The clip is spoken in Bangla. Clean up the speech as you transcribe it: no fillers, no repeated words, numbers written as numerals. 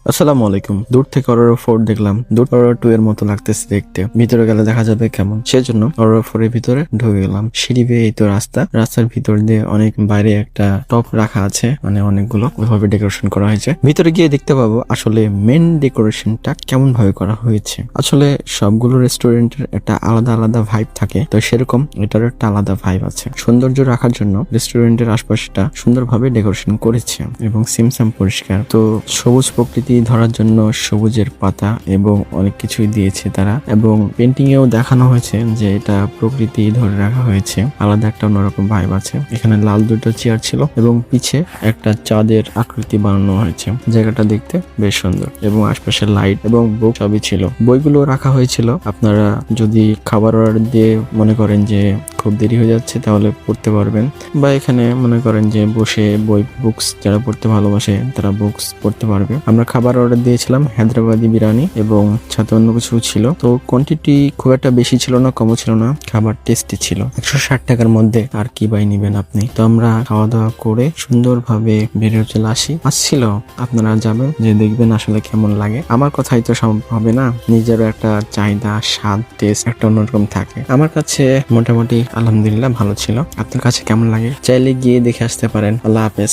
আসসালামু আলাইকুম। দূর থেকে অরোরা ফোর্ট দেখলাম। দূর অরোরা 2 এর মতো লাগতেছে দেখতে। ভিতরে গেলে দেখা যাবে কেমন, সেজন্য অরোরা 4 এর ভিতরে ঢুকে গেলাম। সিঁড়ি বেয়ে এই তো রাস্তার ভিতর দিয়ে অনেক বাইরে একটা টপ রাখা আছে, মানে অনেকগুলো ওইভাবে ডেকোরেশন করা হয়েছে। ভিতরে গিয়ে দেখতে পাবো আসলে মেন ডেকোরেশনটা কেমন ভাবে করা হয়েছে। আসলে সবগুলো রেস্টুরেন্টের একটা আলাদা আলাদা ভাইব থাকে, তো সেরকম এটার একটা আলাদা ভাইব আছে। সৌন্দর্য রাখার জন্য রেস্টুরেন্টের আশপাশটা সুন্দরভাবে ডেকোরেশন করেছে এবং সিমসাম পরিষ্কার। তো সবুজ প্রকৃতি ধরার জন্য সবুজের পাতা এবং অনেক কিছুই দিয়েছে তারা, এবং পেন্টিং এও দেখানো হয়েছে যে এটা প্রকৃতি ধরে রাখা হয়েছে। আলাদা একটা অন্যরকম ভাইব আছে। এখানে লাল দুটো চেয়ার ছিল এবং পিছে একটা চাঁদের আকৃতি বানানো হয়েছে। জায়গাটা দেখতে বেশ সুন্দর এবং আশপাশে লাইট এবং বুক সবই ছিল। বইগুলো রাখা হয়েছিল, আপনারা যদি খাবার অর্ডার দিয়ে মনে করেন যে খুব দেরি হয়ে যাচ্ছে তাহলে পড়তে পারবেন, বা এখানে মনে করেন যে বসে বই বুকস যারা পড়তে ভালোবাসে তারা বুকস পড়তে পারবে। আমরা খাবার অর্ডার দিয়েছিলাম হায়দ্রাবাদি বিরিয়ানি এবং সাথে অন্য কিছু ছিল। তো কোয়ান্টিটি খুব একটা বেশি ছিল না, কমও ছিল না, খাবার টেস্টি ছিল। 160 টাকার মধ্যে আর কি বাই নিবেন আপনি। তো আমরা খাওয়া দাওয়া করে সুন্দরভাবে বেরিয়ে চলে আসছিল। আপনারা যাবেন, যে দেখবেন আসলে কেমন লাগে। আমার কথাই তো সম্ভব হবে না, নিজেরও একটা চাহিদা, স্বাদ, টেস্ট একটা অন্যরকম থাকে। আমার কাছে মোটামুটি আলহামদুলিল্লাহ ভালো ছিল। আপনার কাছে কেমন লাগে চাইলে গিয়ে দেখে আসতে পারেন। আল্লাহ হাফেজ।